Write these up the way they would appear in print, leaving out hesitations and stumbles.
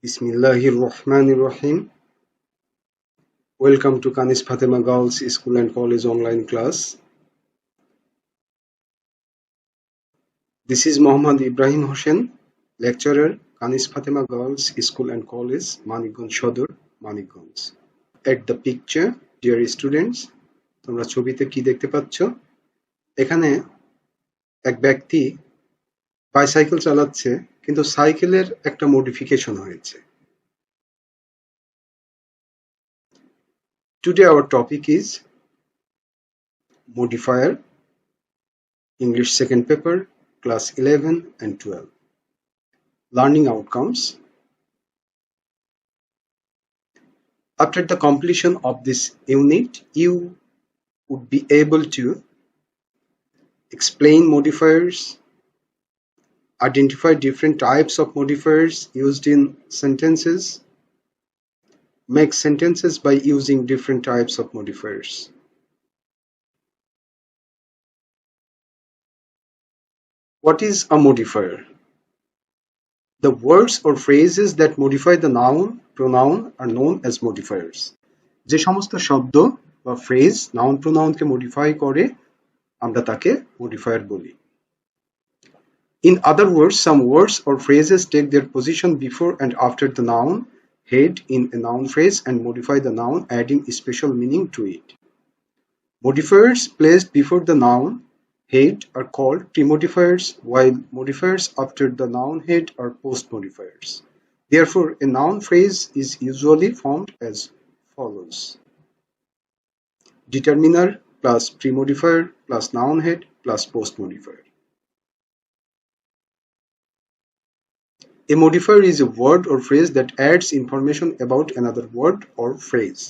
Bismillahirrahmanirrahim. Welcome to Kanis Fatima Girls School and College online class. This is Mohammad Ibrahim Hossain, lecturer, Kanis Fatima Girls School and College, Manikganj Sodor, Manikganj. At the picture, dear students, তোমরা ছবিতে কি দেখতে পাচ্ছ? এখানে এক ব্যক্তি bicycle চালাচ্ছে, কিন্তু সাইকেলের একটা মডিফিকেশন হয়েছে। Today our topic is Modifier, English second paper, class 11 and 12. Learning outcomes. After the completion of this unit, you would be able to explain modifiers, identify different types of modifiers used in sentences, make sentences by using different types of modifiers. What is a modifier? The words or phrases that modify the noun, pronoun are known as modifiers. যে সমস্ত শব্দ বা phrase noun প্রোনাউনকে modify করে আমরা তাকে modifier বলি। In other words, some words or phrases take their position before and after the noun head in a noun phrase and modify the noun, adding a special meaning to it. Modifiers placed before the noun head are called pre-modifiers, while modifiers after the noun head are post-modifiers. Therefore, a noun phrase is usually formed as follows: determiner plus pre-modifier plus noun head plus post-modifier. A modifier is a word or phrase that adds information about another word or phrase.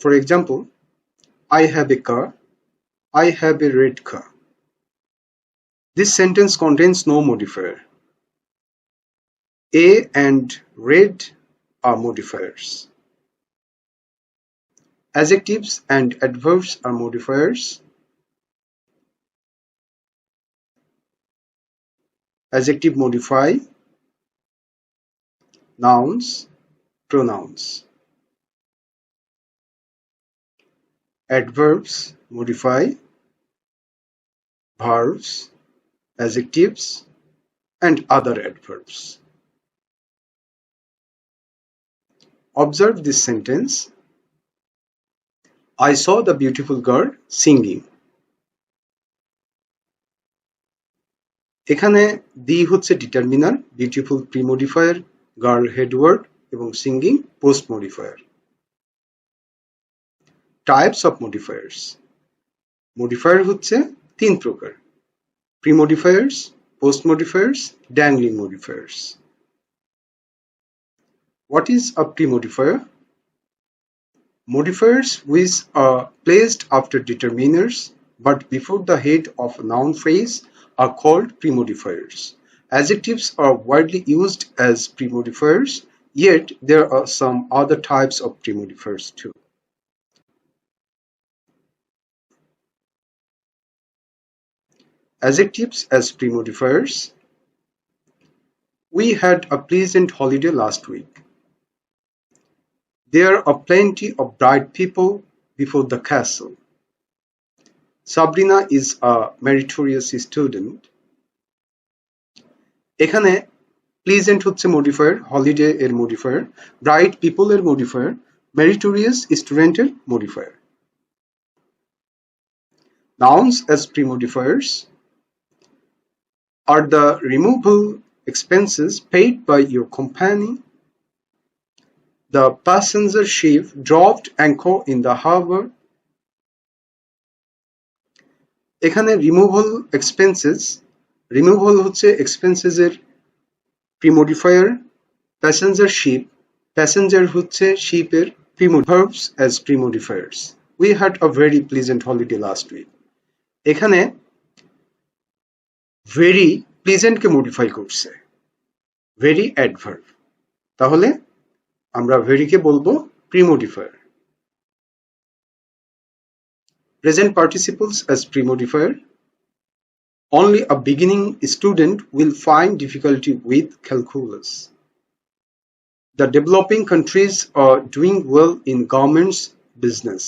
For example, I have a car, I have a red car. This sentence contains no modifier. A and red are modifiers. Adjectives and adverbs are modifiers. Adjective modify nouns, pronouns. Adverbs modify verbs, adjectives, and other adverbs. Observe this sentence. I saw the beautiful girl singing. এখানে the হচ্ছে determiner, beautiful pre modifier, girl head word এবং singing post modifier. Types of modifiers. Modifier হচ্ছে তিন প্রকার: pre modifiers, post modifiers, dangling modifiers. What is a pre-modifier? Modifiers which are placed after determiners but before the head of a noun phrase are called pre-modifiers. Adjectives are widely used as pre-modifiers, yet there are some other types of pre-modifiers too. Adjectives as pre-modifiers. We had a pleasant holiday last week. There are plenty of bright people before the castle. Sabrina is a meritorious student. এখানে pleasant হচ্ছে modifier, holiday এর modifier, bright people এর modifier, meritorious স্টুডেন্টের modifier. Nouns as pre-modifiers are the removal expenses paid by your company. The passenger ship dropped anchor in the harbor. এখানে removal expenses, removal হচ্ছে expenses এর প্রিমোডিফায়ার, passenger sheep, passenger হচ্ছে শিপের verbs as premodifiers. We had a very pleasant holiday last week. এখানে very pleasant কে modify করছে, very adverb, তাহলে আমরা very কে বলবো premodifier. Present participles as premodifier. Only a beginning student will find difficulty with calculus. The developing countries are doing well in government's business.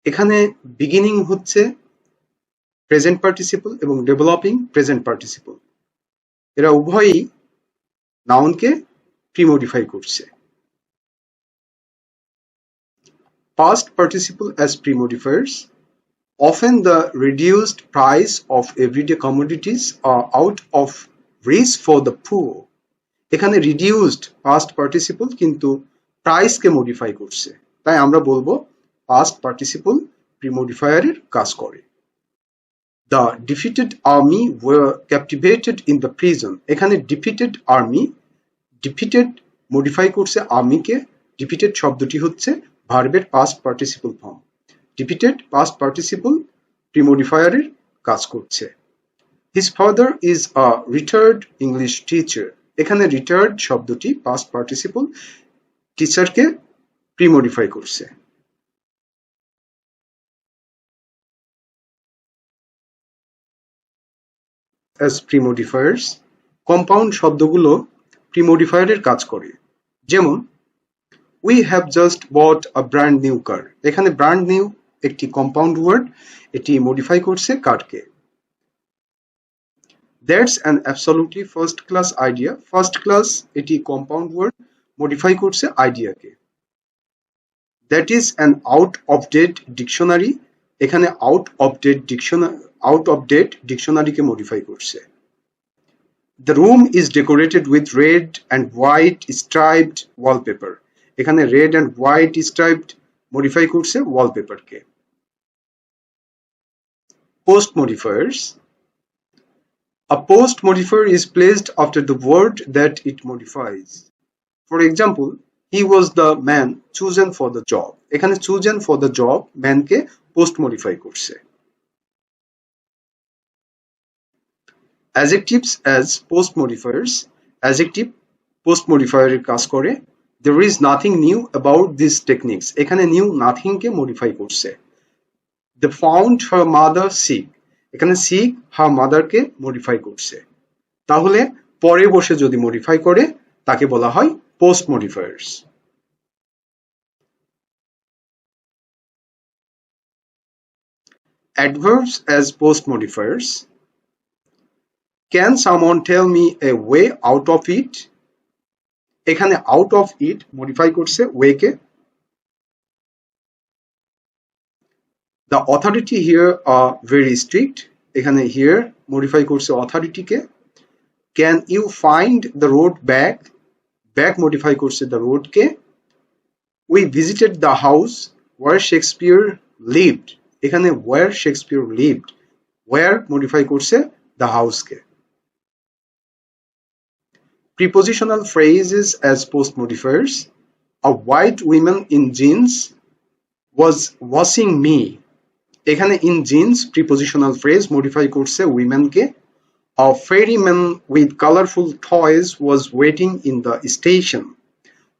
এখানে beginning হচ্ছে present participle এবং developing present participle, এরা উভয়ই নাউনকে premodify করছে। Past participle as premodifiers. Often the reduced price of everyday commodities are out of reach for the poor. এখানে reduced past participle কিন্তু প্রাইসকে modify করছে, তাই আমরা বলবো past participle premodifier এর কাজ করে। The defeated army were captivated in the prison. এখানে defeated army, defeated মডিফাই করছে আর্মিকে। defeated শব্দটি হচ্ছে ভার্বের past participle form. defeated past participle premodifier এর কাজ করছে। His father is a retired English teacher. এখানে retired শব্দটি past participle টিচারকে প্রিমডিফাই করছে। As premodifiers, কম্পাউন্ড শব্দগুলো প্রিমডিফায়ারের কাজ করে। যেমন we have just bought a brand new car. এখানে brand new একটি কম্পাউন্ড ওয়ার্ড, এটি মডিফাই করছে কারকে। That's an absolutely first class idea. First class এটি কম্পাউন্ড ওয়ার্ড, মডিফাই করছে আইডিয়াকে। That is an out of date dictionary. এখানে out of date ডিকশনারিকে modify করছে। The room is decorated with red and white striped wallpaper. এখানে red and white striped modify করছে ওয়ালপেপারকে। Post modifiers. A post modifier is placed after the word that it modifies. For example, he was the man chosen for the job. এখানে chosen for the job ম্যানকে post modify করছে। Adjectives as post modifiers. Adjective post modifier এর কাজ করে। There is nothing new about these techniques. এখানে new nothing কে modify করছে। They found her mother sick. এখানে sick her mother কে modify করছে। তাহলে পরে বসে যদি মডিফাই করে তাকে বলা হয় post modifiers. Adverbs as post modifiers. Can someone tell me a way out of it? এখানে out of it মডিফাই করছে way K. The authority here are very strict. এখানে here মডিফাই করছে authority K. Can you find the road back? Back modify করছে the road K. We visited the house where Shakespeare lived. এখানে where Shakespeare lived, where modify করছে the house K. Prepositional phrases as post modifiers. A white woman in jeans was washing me. এখানে in jeans prepositional phrase modify করছে women K. A ferryman with colorful toys was waiting in the station.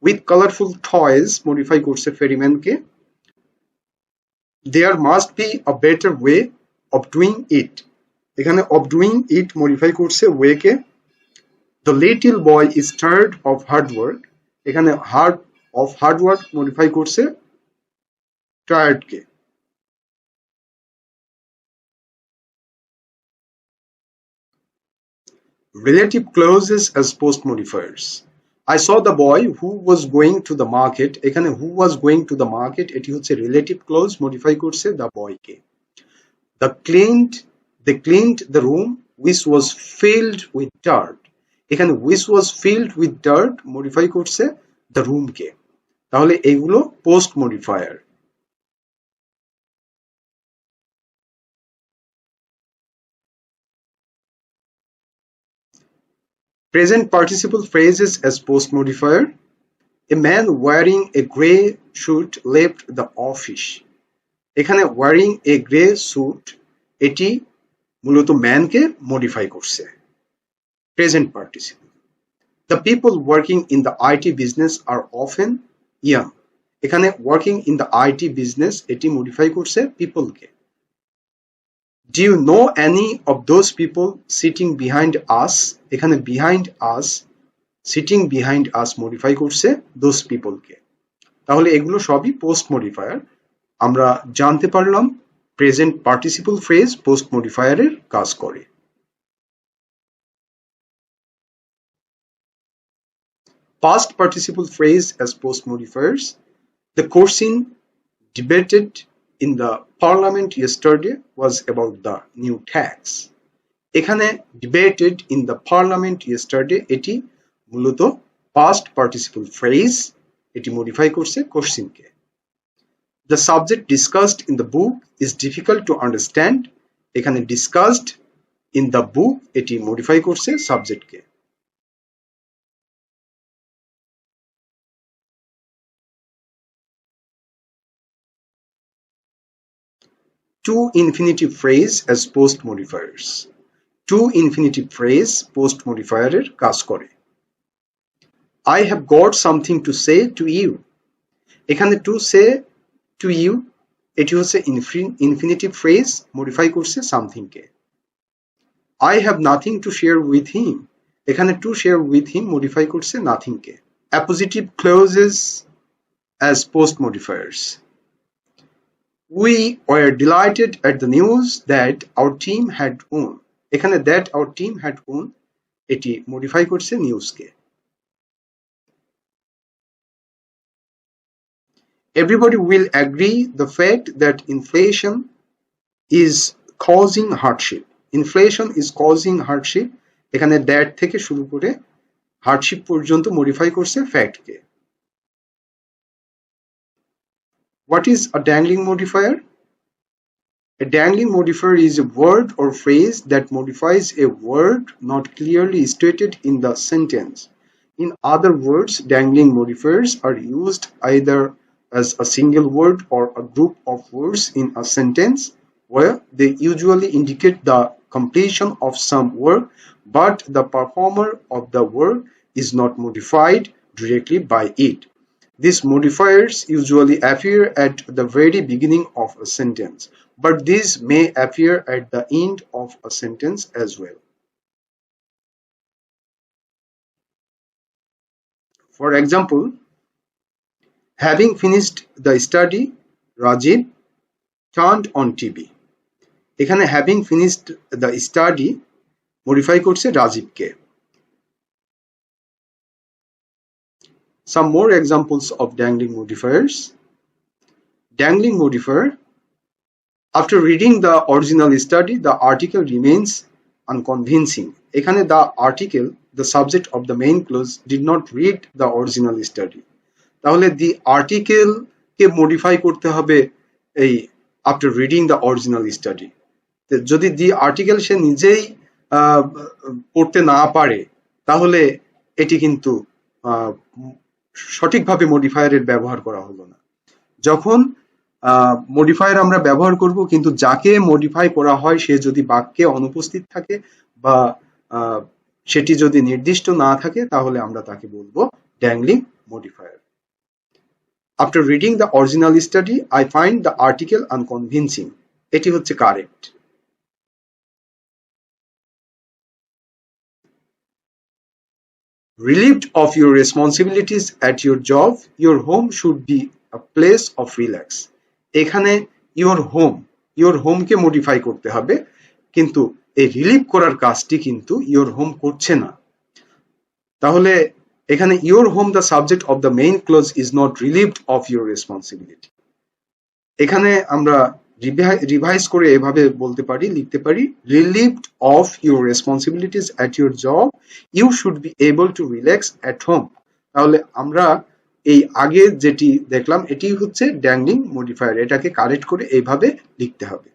With colorful toys modify করছে ferryman K. There must be a better way of doing it. এখানে of doing it modify করছে way K. The little boy is tired of hard work. এখানে hard work modify করছে tired K. Relative clauses as post modifiers. I saw the boy who was going to the market. এখানে who was going to the market এটি হচ্ছে relative clause modify করছে the boy K. They cleaned the room which was filled with dirt. এখানে which was filled with dirt modify করছে the room কে। তাহলে এগুলো post modifier। Present participle phrases as post modifier. A man wearing a grey suit left the office. এখানে wearing a grey suit এটি মূলত man কে modify করছে। Present participle. The people working in the IT business are often young. এখানে working in the IT business এটি modify করছে people K. Do you know any of those people sitting behind us? এখানে behind us sitting behind us modify করছে those পিপলকে। তাহলে এগুলো সবই post modifier. আমরা জানতে পারলাম প্রেজেন্ট পার্টিসিপল ফ্রেজ পোস্ট মডিফায়ারের কাজ করে। Past participle phrase as post modifiers. The question debated in the parliament yesterday was about the new tax. এখানে debated in the parliament yesterday এটি মূলত past participle phrase, এটি modify করছে question K. The subject discussed in the book is difficult to understand, এখানে discussed in the book এটি modify করছে subject K. To infinitive phrase as post modifiers. To infinitive phrase post modifier এর কাজ করে। I have got something to say to you. এখানে to say to you এটি হচ্ছে infinitive phrase, modify করছে something K. I have nothing to share with him. এখানে to share with him modify করছে nothing K. Appositive clauses as post modifiers. We were delighted at the news that our team had won. এখানে that our team had won এটি modify করছে news K. Everybody will agree the fact that inflation is causing hardship. Inflation is causing hardship, এখানে that থেকে শুরু করে hardship পর্যন্ত modify করছে fact K. What is a dangling modifier? A dangling modifier is a word or phrase that modifies a word not clearly stated in the sentence. In other words, dangling modifiers are used either as a single word or a group of words in a sentence, where they usually indicate the completion of some work, but the performer of the work is not modified directly by it. These modifiers usually appear at the very beginning of a sentence, but these may appear at the end of a sentence as well. For example, having finished the study, Rajiv turned on TV. এখানে having finished the study modify করছে রাজীবকে। Some more examples of dangling modifiers. Dangling modifier. After reading the original study, the article remains unconvincing. এখানে the article, the subject of the main clause, did not read the original study. তাহলে the article K modify করতে হবে এই after reading the original study. যদি the article সে নিজেই পড়তে না পারে তাহলে এটি কিন্তু সঠিকভাবে মডিফায়ারের ব্যবহার করা হলো না। যখন মডিফায়ার আমরা ব্যবহার করব কিন্তু যাকে মডিফাই করা হয় সে যদি বাক্যে অনুপস্থিত থাকে বা সেটি যদি নির্দিষ্ট না থাকে তাহলে আমরা তাকে বলবো dangling modifier. After reading the original study, I find the article unconvincing. এটি হচ্ছে correct. Relieved of your responsibilities at your job, your home should be a place of relax. এখানে your home কে মডিফাই করতে হবে, কিন্তু এই relieve করার কাজটি কিন্তু your home করছে না। তাহলে এখানে your home, the subject of the main clause, is not relieved of your responsibility. এখানে আমরা রিভাইজ করে এভাবে বলতে পারি, লিখতে পারি, relieved of your responsibilities at your job, you should be able to relax at home. তাহলে আমরা এই আগে যেটি দেখলাম এটি হচ্ছে ড্যাংলিং মডিফায়ার, এটাকে কারেক্ট করে এইভাবে লিখতে হবে।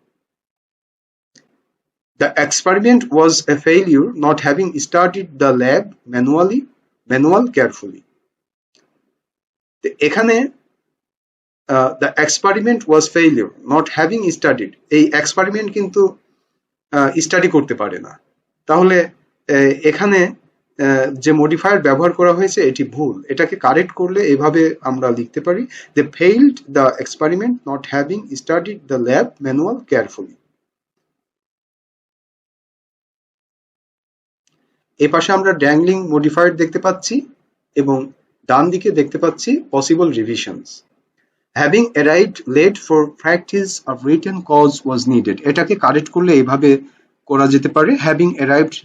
The experiment was a failure not having started the lab manual carefully. এখানে the experiment was failure not having studied, এই এক্সপেরিমেন্ট কিন্তু স্টাডি করতে পারে না। তাহলে এখানে যে মডিফায়ার ব্যবহার করা হয়েছে এটি ভুল, এটাকে কারেক্ট করলে এভাবে আমরা লিখতে পারি, they failed the experiment not having studied the lab manual carefully. এই পাশে আমরা ড্যাংলিং মডিফায়ার দেখতে পাচ্ছি এবং ডান দিকে দেখতে পাচ্ছি possible revisions. Having arrived late for practice a written cause was needed, এটাকে কারেক্ট করলে এইভাবে করা যেতে পারে, having arrived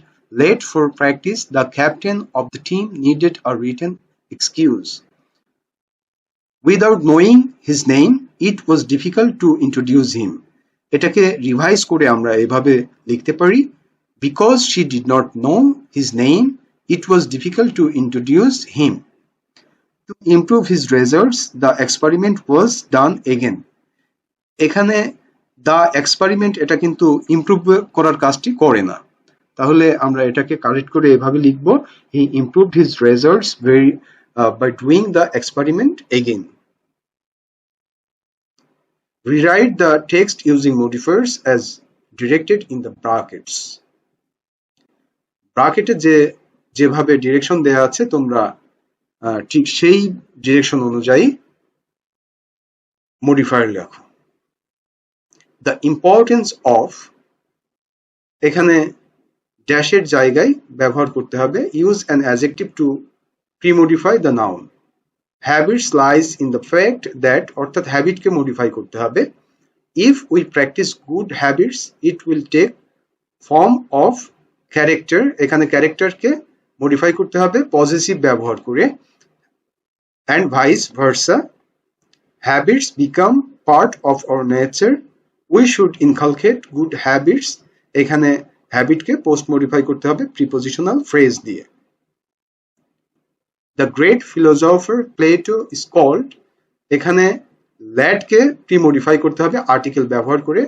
late for practice the captain of the team needed a written excuse. Without knowing his name it was difficult to introduce him, এটাকে revise করে আমরা এভাবে লিখতে পারি, because she did not know his name it was difficult to introduce him. To improve his results, the experiment was done again. এখানে the experiment এটা কিন্তু improve করার কাজটি করে না, তাহলে আমরা এটাকে কারেক্ট করে এভাবে লিখব, he improved his results by doing the experiment again. Rewrite the text using modifiers as directed in the brackets. ব্র্যাকেটে যেভাবে ডিরেকশন দেয়া আছে তোমরা ঠিক সেই ডিরেকশন অনুযায়ী মডিফায়ার লেখো। দ্য ইম্পর্টেন্স অফ, এখানে ড্যাশের জায়গায় ব্যবহার করতে হবে use an adjective to premodify the noun. Habits lies in the fact that, অর্থাৎ হ্যাবিটকে মডিফাই করতে হবে। If we practise good habits it will take form of character, এখানে ক্যারেক্টারকে মডিফাই করতে হবে পজিটিভ ব্যবহার করে। And vice versa, habits become part of our nature. We should inculcate good habits. এখানে হ্যাবিটকে পোস্ট মডিফাই করতে হবে প্রিপোজিশনাল ফ্রেজ দিয়ে। The great philosopher Plato is called, এখানে ল্যাডকে প্রিমডিফাই করতে হবে আর্টিকেল ব্যবহার করে।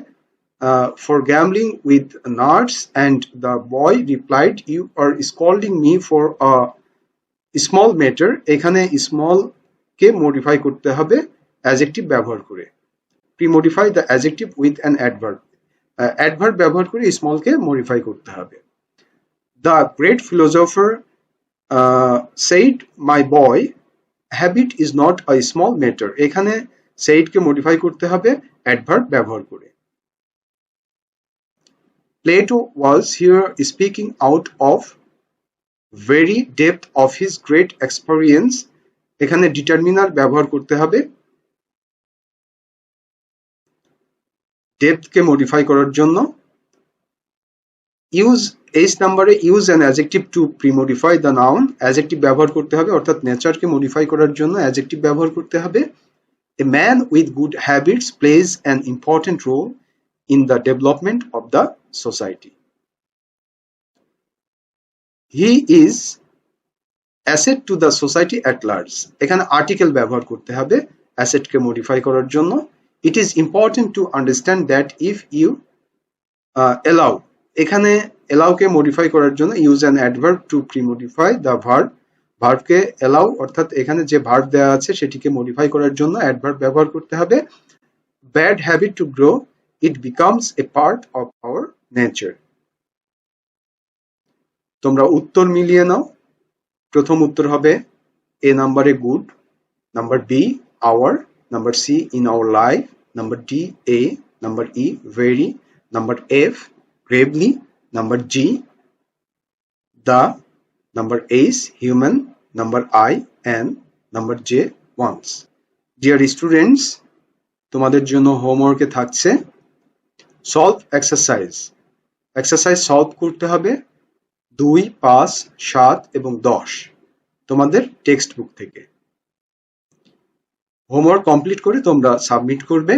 For gambling with nuts, and the boy replied, you are scolding me for a small matter, এখানে স্মল কে মডিফাই করতে হবে অ্যাডজেক্টিভ ব্যবহার করে। Premodify the adjective with an adverb, adverb ব্যবহার করে স্মলকে মডিফাই করতে হবে। The great philosopher said my boy habit is not a small matter, এখানে সেইডকে মডিফাই করতে হবে অ্যাডভার্ব ব্যবহার করে। Plato was here speaking out of very depth of his great experience, এখানে ডিটারমিনার ব্যবহার করতে হবে ডেপথকে মডিফাই করার জন্য। ইউজ, এইচ নাম্বারে use an adjective to premodify the noun, adjective ব্যবহার করতে হবে, অর্থাৎ নেচারকে মডিফাই করার জন্য অ্যাডজেক্টিভ ব্যবহার করতে হবে। A man with good habits plays an important role in the development of the society. He is asset to the society at large, এখানে আর্টিকেল ব্যবহার করতে হবে অ্যাসেটকে মডিফাই করার জন্য। It is important to understand that if you allow, এখানে অ্যালাউকে modify করার জন্য use an adverb to premodify the verb, ভার্বকে অ্যালাউ অর্থাৎ এখানে যে ভার্ব দেওয়া আছে সেটিকে মডিফাই করার জন্য অ্যাডভার্ব ব্যবহার করতে হবে। Bad habit to grow, it becomes a part of our nature. তোমরা উত্তর মিলিয়ে নাও। প্রথম উত্তর হবে এ নাম্বারে good, number B our, number C in our life, number D a, number E very, number F gravely, number G the, number H human, number I and number J once. Dear students, তোমাদের জন্য হোমওয়ার্কে থাকছে solve exercise. Exercise solve করতে হবে 2, 5, 7 এবং 10 তোমাদের text book থেকে। Homework complete করে তোমরা সাবমিট করবে।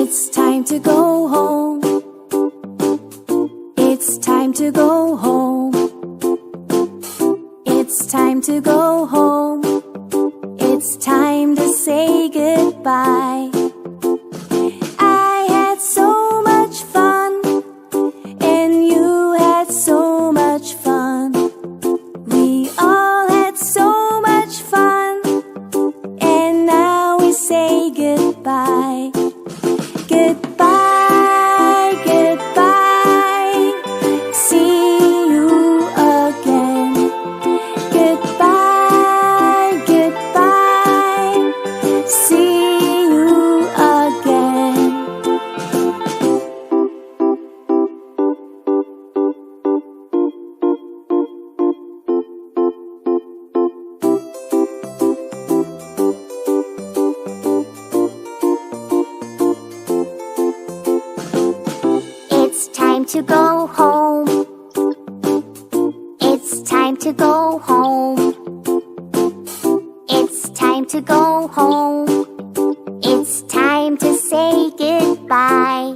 It's time to go home. It's time to go home. It's time to go home. It's time to say goodbye. I had so much fun, and you had so much fun. We all had so much fun, and now we say goodbye. Goodbye. time to go home. It's time to go home. It's time to go home. It's time to say goodbye.